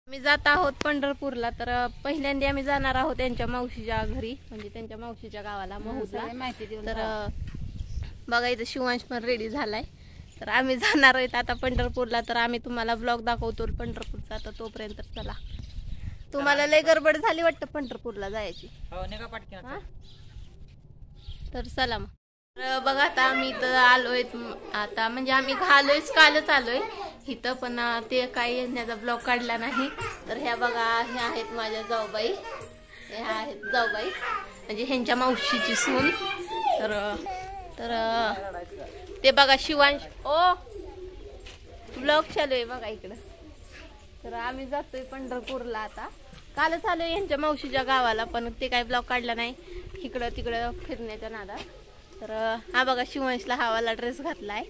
आम्ही जात आहोत पंढरपूरला. तर पहिल्यांदा आम्ही जाणार आहोत त्यांच्या मावशीच्या घरी, म्हणजे त्यांच्या मावशीच्या गावाला महूदला. तर बघा इथं शिवांश पण रेडी झालाय. तर आम्ही जाणार आहोत आता पंढरपूरला. तर आम्ही तुम्हाला ब्लॉग दाखवतो पंढरपूरचा. तर तोपर्यंत चला. तुम्हाला लय गडबड झाली वाटतं पंढरपूरला जायची. तर चला मग. तर बघा आता आम्ही इथं आलोय. आता म्हणजे आम्ही आलोयच, कालच आलोय इथं, पण ते काही येण्याचा ब्लॉग काढला नाही. तर ह्या बघा, ह्या आहेत माझ्या जाऊबाई. ह्या आहेत जाऊबाई म्हणजे ह्यांच्या मावशीची सून. तर ते बघा शिवांश. ओ ब्लॉग चालू आहे बघा इकडं. तर आम्ही जातोय पंढरपूरला आता. कालच आलोय ह्यांच्या मावशीच्या गावाला, पण ते काही ब्लॉग काढला नाही इकडं तिकडं फिरण्याच्या नादात. तर हा बघा शिवांशला हवाला ड्रेस घातलाय.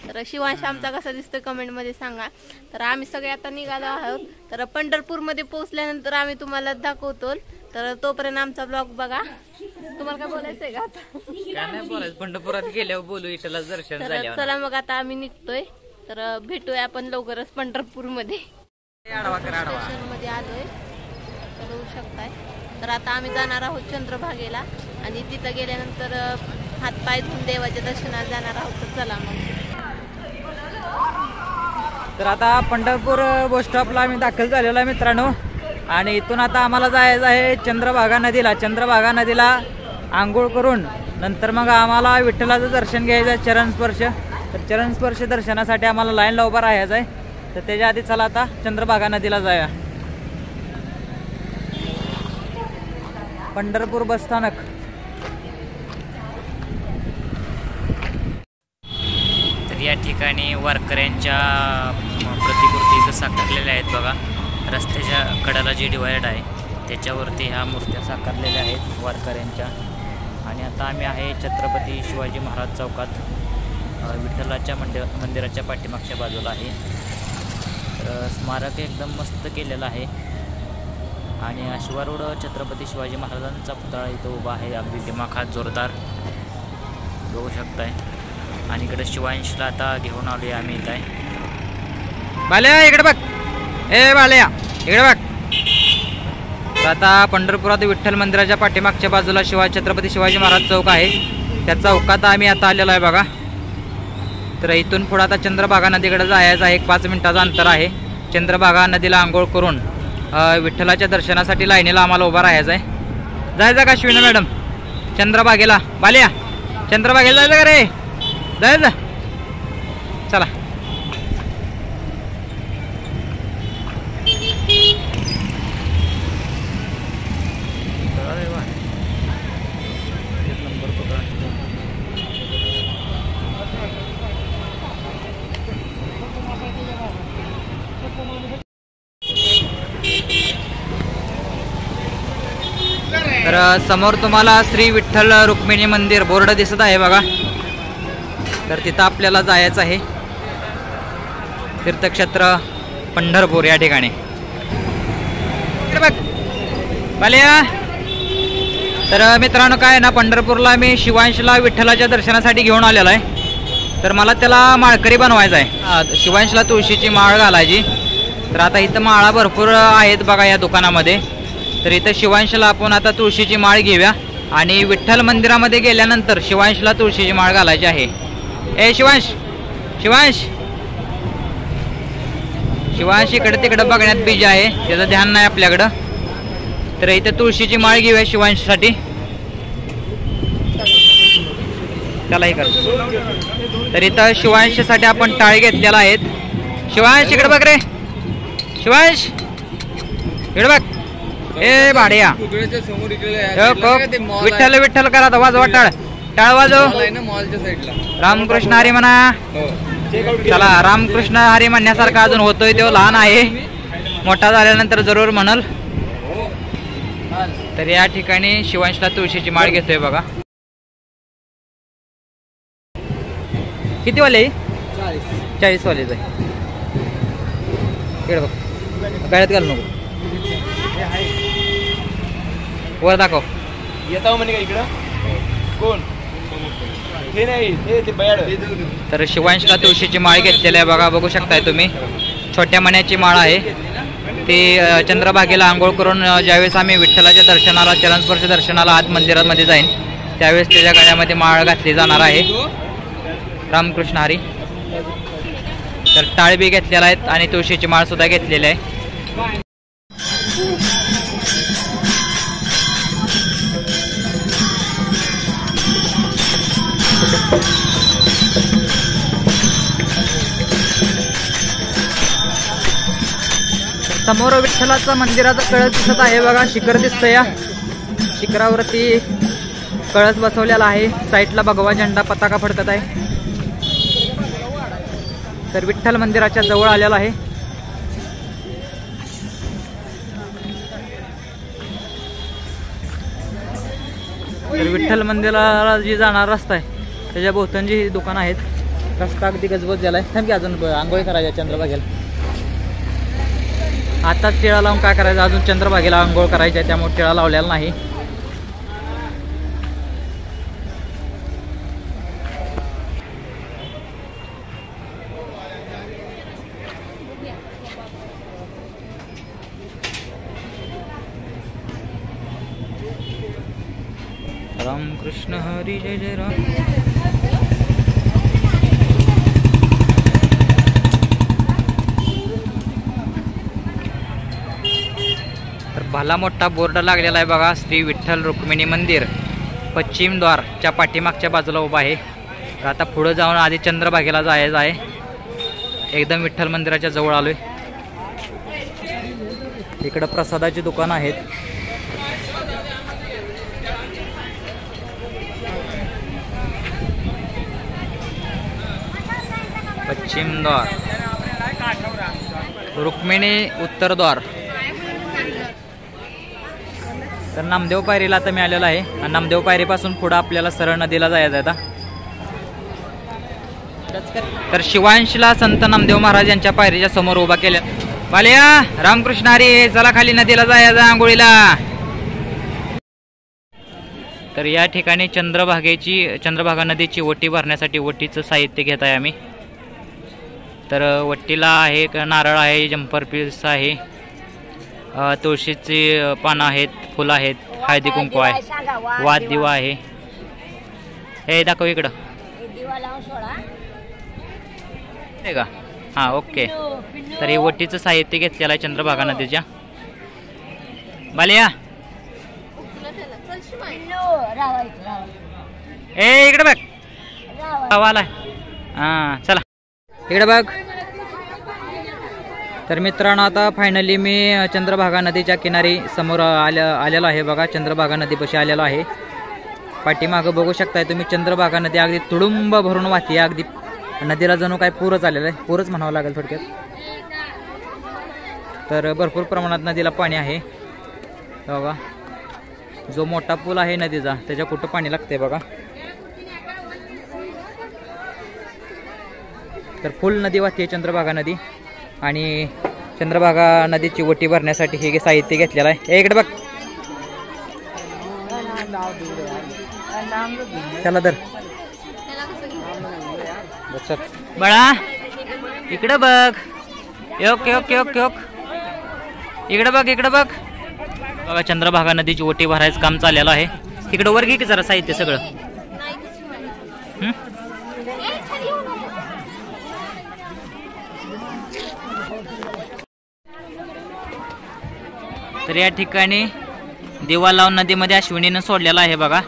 तर शिवांश आमचा कसा दिसतोय कमेंट मध्ये सांगा. तर आम्ही सगळे आता निघालो आहोत. तर पंढरपूरमध्ये पोहोचल्यानंतर आम्ही तुम्हाला दाखवतो. तर तोपर्यंत आमचा ब्लॉग बघा. तुम्हाला काय बोलायचंय का आता? काय नाही बोलायचं, पंढरपुरात गेल्यावर बोलू, इथला दर्शन झाल्यावर. चला मग आता आम्ही निघतोय. तर भेटूया आपण लवकरच पंढरपूरमध्ये. स्टेशन मध्ये आलोय, तर होऊ शकताय. तर आता आम्ही जाणार आहोत चंद्रभागेला आणि तिथं गेल्यानंतर हातपाय धुवून देवाच्या दर्शनाला जाणार आहोत. तर चला मग. तर आता पंढरपूर बस स्टॉपला आम्ही दाखल झालेलो आहे मित्रांनो. आणि इथून आता आम्हाला जायचं आहे चंद्रभागा नदीला. चंद्रभागा नदीला आंघोळ करून नंतर मग आम्हाला विठ्ठलाचं दर्शन घ्यायचं आहे, चरणस्पर्श. तर चरणस्पर्श दर्शनासाठी आम्हाला लाईनला उभं राहायचं आहे. तर त्याच्या आधी चला आता चंद्रभागा नदीला जाऊया. पंढरपूर बस स्थानक. तर या ठिकाणी वारकऱ्यांच्या प्रतिकृती इथं साकारलेल्या आहेत बघा. रस्त्याच्या कडेला जे डिवायड आहे त्याच्यावरती ह्या मूर्त्या साकारलेल्या आहेत वारकऱ्यांच्या. आणि आता आम्ही आहे छत्रपती शिवाजी महाराज चौकात, विठ्ठलाच्या मंदिराच्या पाठीमागच्या बाजूला आहे. तर स्मारक एकदम मस्त केलेलं आहे. आणि अश्वारूढ छत्रपती शिवाजी महाराजांचा पुतळा इथं उभा आहे, अगदी दिमाखात जोरदार बघू शकताय. आणि इकडे शिवांशला आता घेऊन आलोय आम्ही. इथं आहे बाल्या, इकडे बघ. ए बाल्या, इकडे बघ. तर आता पंढरपुरात विठ्ठल मंदिराच्या पाठीमागच्या बाजूला छत्रपती शिवाजी महाराज चौक आहे. त्या चौकात आम्ही आता आलेलो आहे बघा. तर इथून पुढे आता चंद्रभागा नदीकडे जायचं आहे. 5 मिनिटाचं अंतर आहे. चंद्रभागा नदीला आंघोळ करून विठ्ठलाच्या दर्शनासाठी लाईनीला आम्हाला उभा राहायचं आहे. जायचं का अश्विनी मॅडम चंद्रभागेला? बाल्या, चंद्रभागेला जायचं का रे? जायचं, चला. तर समोर तुम्हाला श्री विठ्ठल रुक्मिणी मंदिर बोर्ड दिसत आहे बघा. तर तिथं आपल्याला जायचं आहे. तीर्थक्षेत्र पंढरपूर या ठिकाणी. तर मित्रांनो काय ना, पंढरपूरला मी शिवांशला विठ्ठलाच्या दर्शनासाठी घेऊन आलेलो आहे. तर मला त्याला माळकरी बनवायचा आहे. शिवांशला तुळशीची माळ घालायची. तर आता इथं माळा भरपूर आहेत बघा या दुकानामध्ये. तर इथं शिवांशला आपण आता तुळशीची माळ घेऊया. आणि विठ्ठल मंदिरामध्ये गेल्यानंतर शिवांशला तुळशीची माळ घालायची आहे. ए शिवांश, शिवांश, शिवांश इकडे तिकडे बघण्यात बिजी आहे, त्याचं ध्यान नाही आपल्याकडं. तर इथं तुळशीची माळ घेऊया शिवांशसाठी. त्याला हे कर. तर इथं शिवांशसाठी आपण टाळे घेतलेला आहेत. शिवांश इकडे बघ रे, शिवांश इकडे बघ. ए भाड्या, विठ्ठल विठ्ठल करा, वाजवा टाळ, टाळ वाजव. रामकृष्ण हरी म्हणा. चला, रामकृष्ण हरी म्हणण्यासारखा अजून होतोय, तो लहान आहे, मोठा झाल्यानंतर जरूर म्हणल. तर या ठिकाणी शिवांशला तुळशीची माळ घेतोय बघा. किती वाले? 40 वालेच आहे. इकडे बघ, गळ्यात घाल नको, वर दाखव. येता म्हणे का इकडं? कोण? हे नाही, ते बयाड. तर शिवांशला तुळशीची माळ घेतलेली आहे बघा, बघू शकताय तुम्ही. छोट्या मण्याची माळ आहे. वरती चंद्रभागेला आंघोळ करून ज्यावेळेस आम्ही विठ्ठलाच्या दर्शनाला चरणस्पर्श दर्शनाला आत मंदिरामध्ये जाईन त्यावेळेस त्याच्या गळ्यामध्ये माळ घातली जाणार आहे. रामकृष्ण हरी. तर टाळ बी घेतलेला आहेत आणि तुळशीची माळ सुद्धा घेतलेली आहे. समोर विठ्ठलाचं मंदिराचं कळस दिसत आहे बघा. शिखर दिसतंय. या शिखरावरती कळस बसवलेला आहे. साईडला भगवा झेंडा पताका फडकत आहे. तर विठ्ठल मंदिराच्या जवळ आलेला आहे. तर विठ्ठल मंदिराला जी जाणार रस्ता आहे त्याच्या भोवतांची ही दुकानं आहेत. रस्ता अगदी गजबज झालाय. थांब की अजून आंघोळी करायच्या चंद्रभागेला. आताच टिळा लावून काय करायचं, अजून चंद्रभागेला आंघोळ करायची आहे त्यामुळे टिळा लावलेला नाही. रामकृष्ण हरी जय जय राम. तर भला मोठा बोर्ड लागलेला आहे बघा. श्री विठ्ठल रुक्मिणी मंदिर पश्चिम द्वारच्या पाठीमागच्या बाजूला उभा आहे. तर आता पुढे जाऊन आधी चंद्रभागेला जायचं आहे. एकदम विठ्ठल मंदिराच्या जवळ आलोय. इकडं प्रसादाची दुकानं आहेत. पश्चिम द्वार, रुक्मिणी उत्तर द्वार. तर नामदेव पायरीला आता मी आलेलो आहे. आणि नामदेव पायरीपासून पुढे आपल्याला सरळ नदीला जायचं आहे. आता तर शिवांशला संत नामदेव महाराज यांच्या पायरीच्या समोर उभा केल्या. बालिया रामकृष्ण हरी. चला खाली नदीला जायचं आंघोळीला. तर या ठिकाणी चंद्रभागा नदीची ओटी भरण्यासाठी ओटीचं साहित्य घेत आहे आम्ही. तर वट्टीला आहे, नारळ आहे, जम्पर पीस आहे, तुळशीची पानं आहेत, फुलं आहेत, हळदी कुंकू आहे, वाद दिवा आहे. हे दाखव इकडं आहे का? हां ओके. तर हे वटीचं साहित्य घेतलेलं आहे चंद्रभागा नदीच्या. बालिया ए इकडे बघ. आला हां चला इकडे बघ. तर मित्रांनो आता फायनली मी चंद्रभागा नदीच्या किनारी समोर आलेलो आहे बघा. चंद्रभागा नदीपाशी आलेलो आहे. पाठीमागं बघू शकताय तुम्ही चंद्रभागा नदी अगदी तुडुंब भरून वाहते. अगदी नदीला जणू काय पूरच आलेलं आहे. पूरच म्हणावं लागेल थोडक्यात. तर भरपूर प्रमाणात नदीला पाणी आहे बघा. जो मोठा पूल आहे नदीचा त्याच्या कुठं पाणी लागतंय बघा. तर फुल नदी वाहते चंद्रभागा नदी. आणि चंद्रभागा नदीची ओटी भरण्यासाठी हे साहित्य घेतलेलं आहे. इकडे बघ. चला तर बाळा इकडे बघ. योक योक योक योक इकडे बघ. इकडे बघ बघा. चंद्रभागा नदीची ओटी भरायचं काम चाललेलं आहे. तिकडे वर घे की जरा साहित्य सगळं. तर या ठिकाणी दिवा लावून नदीमध्ये अश्विनीनं सोडलेला आहे बघा.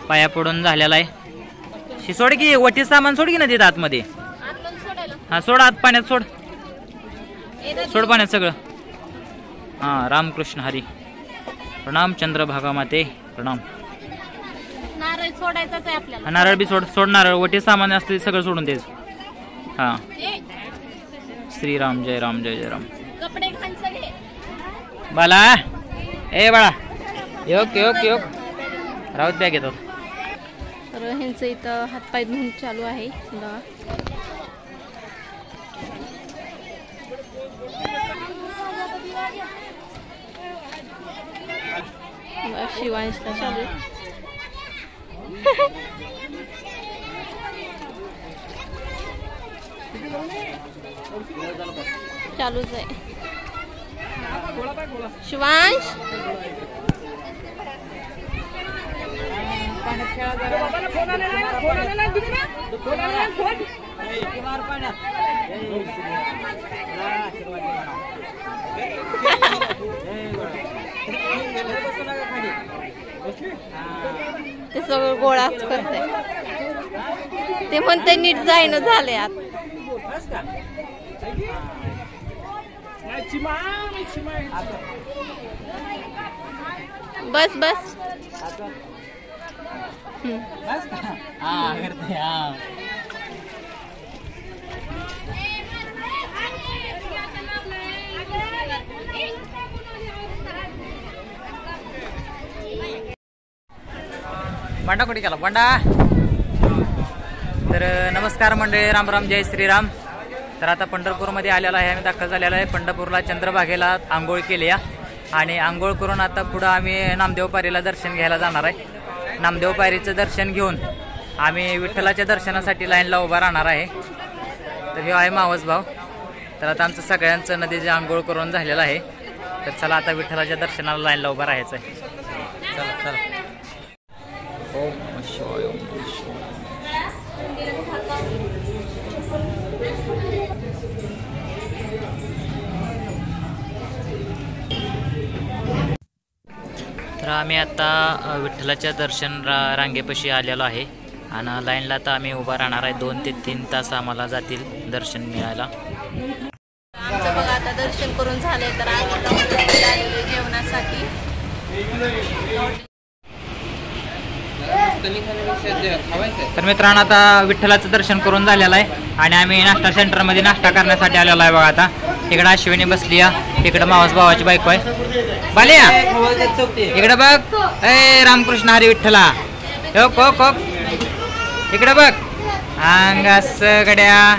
पाया पडून झालेला आहे. सोड की वटी सामान सोड की नदीत आतमध्ये. हा सोड आत पाण्यात सोड. सोड पाण्यात सगळं. हा रामकृष्ण हरी. प्रणाम चंद्रभागा माते प्रणाम. नारळ सोडायचाच आहे आपल्याला. नारळ बी सोड. सोड नारळ. वटी सामान असते सगळं सोडून द्यायचं. हा श्रीराम जय राम जय जय राम. कपडे घाण सगळे. बाला ए बाळा योक योक योक. राऊत बॅग येतो. तर ह्यांचं इथं हातपाय धुवून चालू आहे. शिवांशला चालू चालूच आहे. शिवांश ते सगळं गोळाच करते. ते म्हणते नीट जाईन झाले आत. बस बस. बंडा कुठे गेला बंडा? तर नमस्कार मंडळी, राम राम, जय श्रीराम. तर आता पंढरपूरमध्ये आलेला आहे, आम्ही दाखल झालेला आहे. पंढरपूरला चंद्रभागेला आंघोळ केली आणि आंघोळ करून आता पुढं आम्ही नामदेव पायरीला दर्शन घ्यायला जाणार आहे. नामदेव पायरीचं दर्शन घेऊन आम्ही विठ्ठलाच्या दर्शनासाठी लाईनला उभा राहणार आहे. तर हे आहे मावस भाव. तर आता आमचं सगळ्यांचं नदीचे आंघोळ करून झालेलं आहे. तर चला आता विठ्ठलाच्या दर्शनाला लाईनला उभा राहायचं आहे. चला चला. ओम शिवाय, ओम शिवाय. तर आम्ही आता विठ्ठलाच्या दर्शन रांगेपाशी आलेलो आहे आणि लाईनला आता आम्ही उभा राहणार आहे. 2 ते 3 तास आम्हाला जातील दर्शन मिळायला. आमचं बघा आता दर्शन करून झाले. तर आम्ही आलेलो जेवणासाठी. तर मित्रांनो आता विठ्ठलाचं दर्शन करून झालेलं आहे आणि आम्ही नाश्ता सेंटरमध्ये नाश्ता करण्यासाठी आलेलो आहे. बघा आता इकडं अश्विनी बसली आहे, इकडं मावस भावाची बायको आहे. बालिया इकडं बघ. ए रामकृष्ण हरी विठ्ठला. हो को इकडं बघ. अंगास गड्या.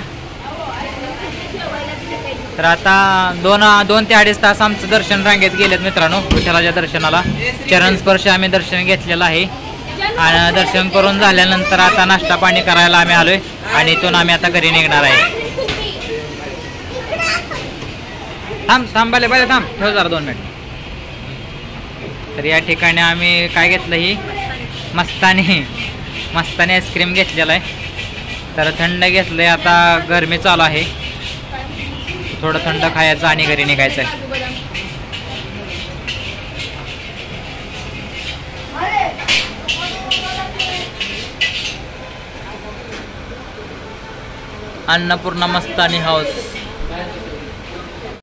तर आता 2 ते 2.5 तास आमचं दर्शन रांगेत गेलेत मित्रांनो. विठ्ठलाच्या दर्शनाला चरण स्पर्श आम्ही दर्शन घेतलेलं आहे आणि दर्शन करून झाल्यानंतर आता नाश्ता पाणी करायला आम्ही आलोय आणि इथून आम्ही आता घरी निघणार आहे. थांब बाले थांब, ठेव जरा 2 मिनिट. तर या ठिकाणी आम्ही काय घेतलं, ही मस्तानी आईस्क्रीम घेतलेलं आहे. तर थंड घेतलंय. आता गरमी चालू आहे, थोडं थंड खायचं आणि घरी निघायचं आहे. अन्नपूर्णा मस्तानी हाऊस.